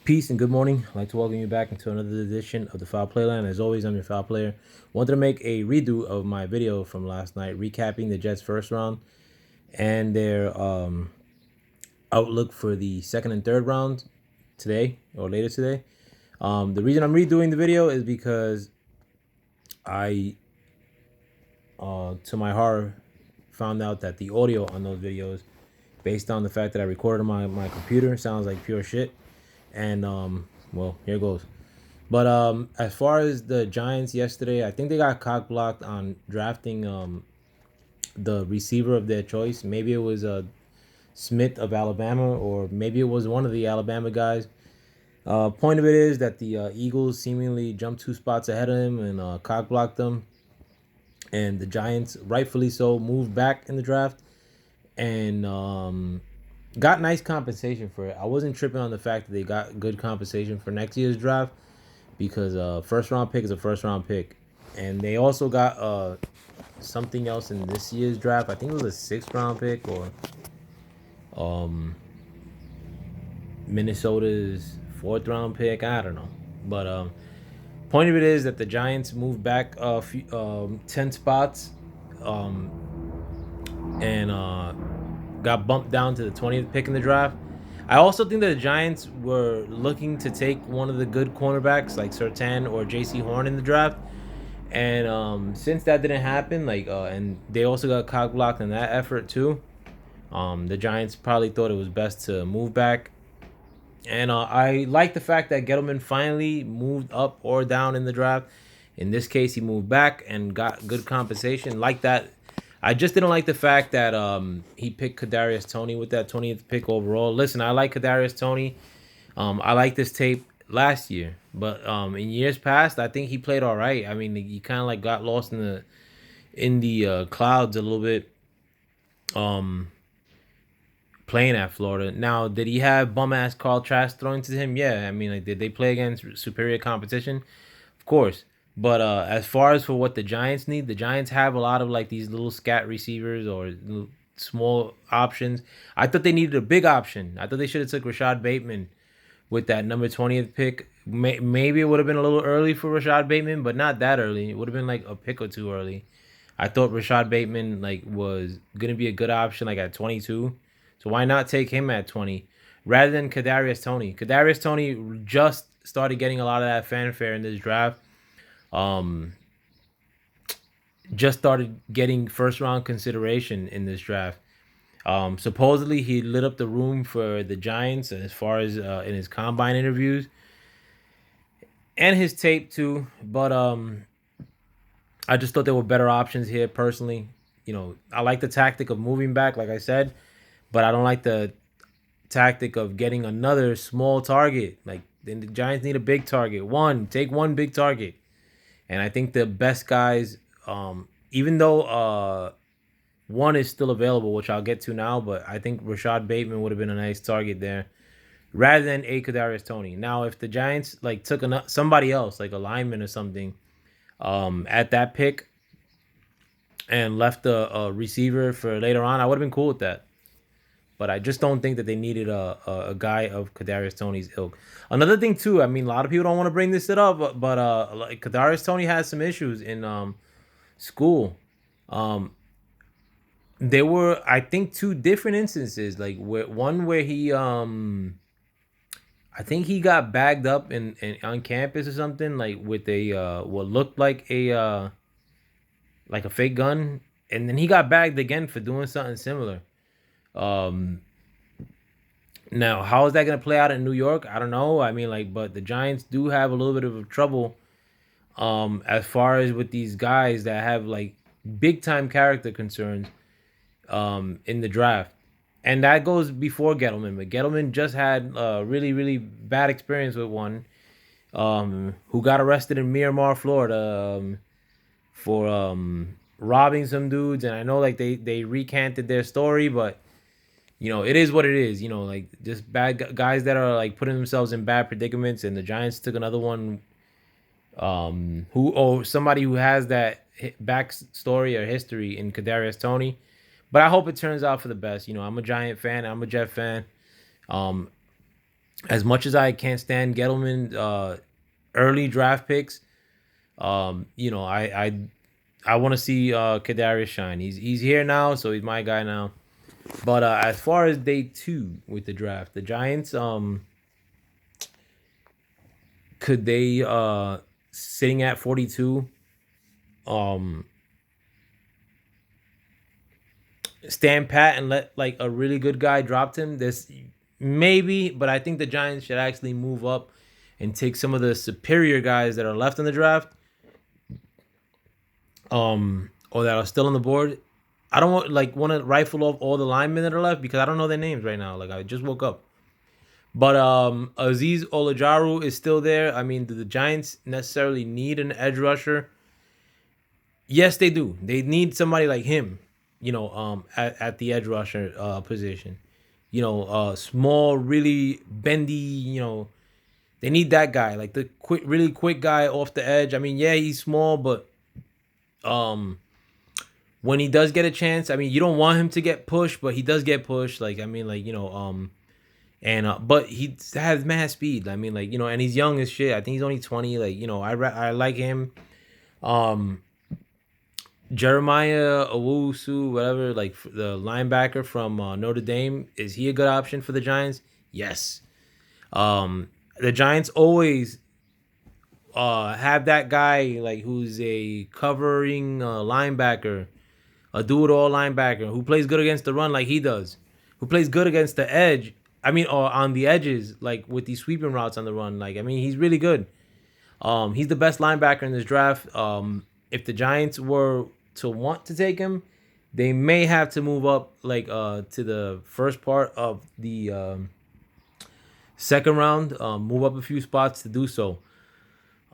Peace and good morning. I'd like to welcome you back into another edition of the Foul Playland. As always, I'm your Foul Player. Wanted to make a redo of my video from last night, recapping the Jets' first round and their outlook for the second and third round today or later today. The reason I'm redoing the video is because I, to my horror, found out that the audio on those videos, based on the fact that I recorded on my computer, sounds like pure shit. And well, here goes. But as far as the Giants yesterday, I think they got cock blocked on drafting the receiver of their choice. Maybe it was Smith of Alabama, or maybe it was one of the Alabama guys. Point of it is that the Eagles seemingly jumped 2 spots ahead of him and cock blocked them, and the Giants, rightfully so, moved back in the draft and got nice compensation for it. I wasn't tripping on the fact that they got good compensation for next year's draft because first round pick is a first round pick, and they also got something else in this year's draft. I think it was a sixth round pick or um Minnesota's fourth round pick. I don't know, but point of it is that the Giants moved back 10 spots, um, and got bumped down to the 20th pick in the draft. I also think that the Giants were looking to take one of the good cornerbacks like Surtain or J.C. Horn in the draft. And since that didn't happen, and they also got cock blocked in that effort too. The Giants probably thought it was best to move back, and I like the fact that Gettleman finally moved up or down in the draft. In this case, he moved back and got good compensation. Like that, I just didn't like the fact that he picked Kadarius Toney with that 20th pick overall. Listen, I like Kadarius Toney. I like this tape last year, but in years past, I think he played all right. I mean, he kind of like got lost in the clouds a little bit. Um, Playing at Florida. Now, did he have bum ass Carl Trask thrown to him? Yeah, I mean, like, did they play against superior competition? Of course. But as far as for what the Giants need, the Giants have a lot of like these little scat receivers or small options. I thought they needed a big option. I thought they should have took Rashad Bateman with that number 20th pick. Maybe it would have been a little early for Rashad Bateman, but not that early. It would have been like a pick or two early. I thought Rashad Bateman like was gonna be a good option like at 22. So why not take him at 20 rather than Kadarius Toney? Kadarius Toney just started getting a lot of that fanfare in this draft. Um, just started getting first round consideration in this draft. Supposedly he lit up the room for the Giants as far as in his combine interviews and his tape too. But I just thought there were better options here personally. You know, I like the tactic of moving back, like I said, but I don't like the tactic of getting another small target. Like then the Giants need a big target. Take one big target. And I think the best guys, even though one is still available, which I'll get to now, but I think Rashad Bateman would have been a nice target there rather than a Kadarius Toney. Now, if the Giants like took somebody else, like a lineman or something, at that pick and left a receiver for later on, I would have been cool with that. But I just don't think that they needed a guy of Kadarius Toney's ilk. Another thing too, I mean, a lot of people don't want to bring this shit up, but like Kadarius Toney has some issues in school. Um, there were, I think, two different instances. Like where he I think he got bagged up in on campus or something, like with a what looked like a fake gun, and then he got bagged again for doing something similar. Um, Now, how is that going to play out in New York? I don't know. I mean, like, but the Giants do have a little bit of trouble as far as with these guys that have like big time character concerns in the draft. And that goes before Gettleman. But Gettleman just had a really, really bad experience with one who got arrested in Miramar, Florida for robbing some dudes. And I know like they recanted their story, but you know, it is what it is. You know, like just bad guys that are like putting themselves in bad predicaments. And the Giants took another one, somebody who has that backstory or history in Kadarius Toney. But I hope it turns out for the best. You know, I'm a Giant fan. I'm a Jet fan. Um, As much as I can't stand Gettleman early draft picks, you know, I want to see Kadarius shine. He's here now, so he's my guy now. But as far as day 2 with the draft, the Giants, could they sitting at 42, um stand pat and let like a really good guy drop him? This maybe, but I think the Giants should actually move up and take some of the superior guys that are left in the draft, or that are still on the board. I don't want to rifle off all the linemen that are left because I don't know their names right now. Like I just woke up. But Aziz Olajaru is still there. I mean, do the Giants necessarily need an edge rusher? Yes, they do. They need somebody like him, at the edge rusher position. Small, really bendy, they need that guy, like the quick, really quick guy off the edge. I mean, yeah, he's small, but um when he does get a chance, I mean, you don't want him to get pushed, but he does get pushed. Like, I mean, like, and but he has mad speed. I mean, like, and he's young as shit. I think he's only 20. Like, I like him. Jeremiah Owusu, whatever, like the linebacker from Notre Dame, is he a good option for the Giants? Yes. The Giants always have that guy like who's a covering linebacker, a do-it-all linebacker who plays good against the run like he does, who plays good against the edge. I mean, or on the edges, like with these sweeping routes on the run. Like, I mean, he's really good. He's the best linebacker in this draft. If the Giants were to want to take him, they may have to move up like to the first part of the second round, move up a few spots to do so.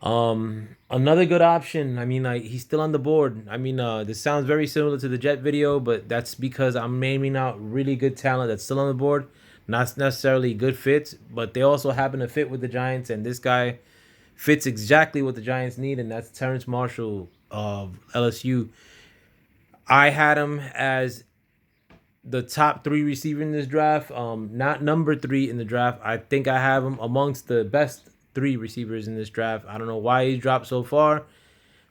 Another good option. I mean, like he's still on the board. I mean, this sounds very similar to the Jet video, but that's because I'm naming out really good talent that's still on the board. Not necessarily good fits, but they also happen to fit with the Giants, and this guy fits exactly what the Giants need, and that's Terrence Marshall of LSU. I had him as the top 3 receiver in this draft. Not number 3 in the draft. I think I have him amongst the best 3 receivers in this draft. I don't know why he dropped so far.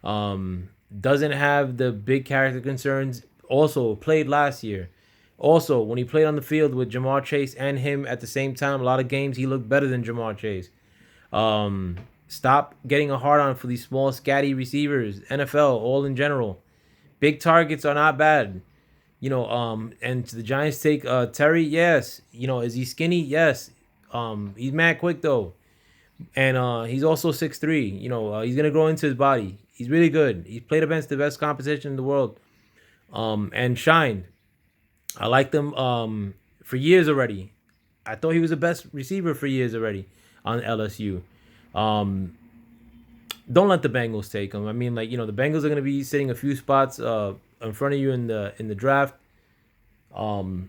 Doesn't have the big character concerns. Also played last year. Also, when he played on the field with Ja'Marr Chase and him at the same time, a lot of games he looked better than Ja'Marr Chase. Stop getting a hard on for these small, scatty receivers. NFL, all in general. Big targets are not bad. And the Giants take Terry, yes. Is he skinny? Yes. He's mad quick though. And he's also 6'3". He's gonna grow into his body. He's really good. He's played against the best competition in the world. And shined. I liked him for years already. I thought he was the best receiver for years already on LSU. Don't let the Bengals take him. I mean, like, the Bengals are gonna be sitting a few spots in front of you in the draft. Now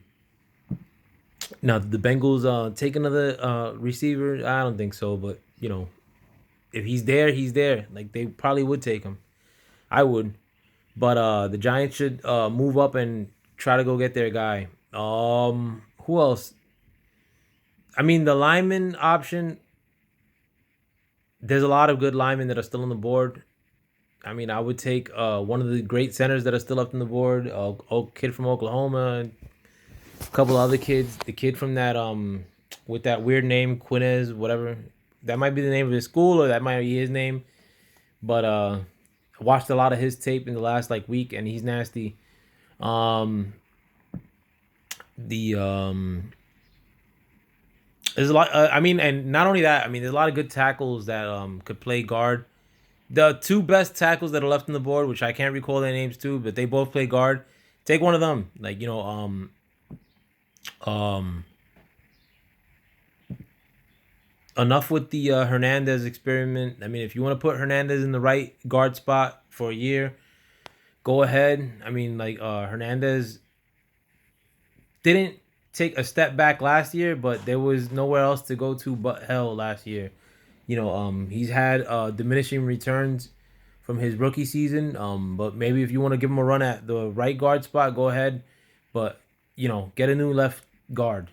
the Bengals take another receiver. I don't think so, but if he's there, he's there. Like they probably would take him. I would, but the Giants should move up and try to go get their guy. Who else? I mean, the lineman option. There's a lot of good linemen that are still on the board. I mean, I would take one of the great centers that are still up on the board. Kid from Oklahoma, a couple other kids. The kid from that with that weird name, Quinez, whatever. That might be the name of his school, or that might be his name. But I watched a lot of his tape in the last like week, and he's nasty. There's a lot. I mean, and not only that. I mean, there's a lot of good tackles that could play guard. The 2 best tackles that are left on the board, which I can't recall their names too, but they both play guard. Take one of them. Like, enough with the Hernandez experiment. I mean, if you want to put Hernandez in the right guard spot for a year, go ahead. I mean, like Hernandez didn't take a step back last year, but there was nowhere else to go to but hell last year. He's had diminishing returns from his rookie season. But maybe if you want to give him a run at the right guard spot, go ahead. But get a new left guard.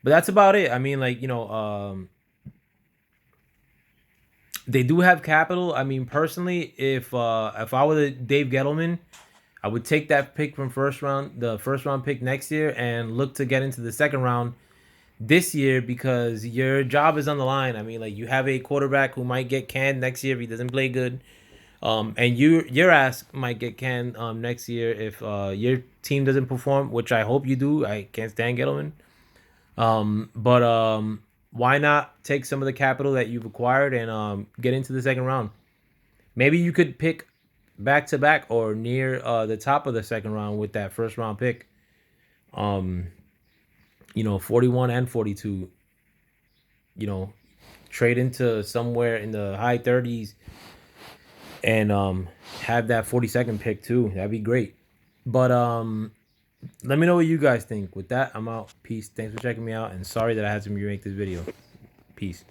But that's about it. I mean, like, they do have capital. I mean, personally, if I were the Dave Gettleman, I would take that pick from the first round pick next year, and look to get into the second round this year, because your job is on the line. I mean, like, you have a quarterback who might get canned next year if he doesn't play good. And your ass might get canned next year if your team doesn't perform, which I hope you do. I can't stand Gettleman. But why not take some of the capital that you've acquired and get into the second round? Maybe you could pick back to back or near the top of the second round with that first round pick. Um, 41 and 42. Trade into somewhere in the high 30s and have that 42nd pick too. That'd be great. But let me know what you guys think. With that, I'm out. Peace. Thanks for checking me out, and sorry that I had to remake this video. Peace.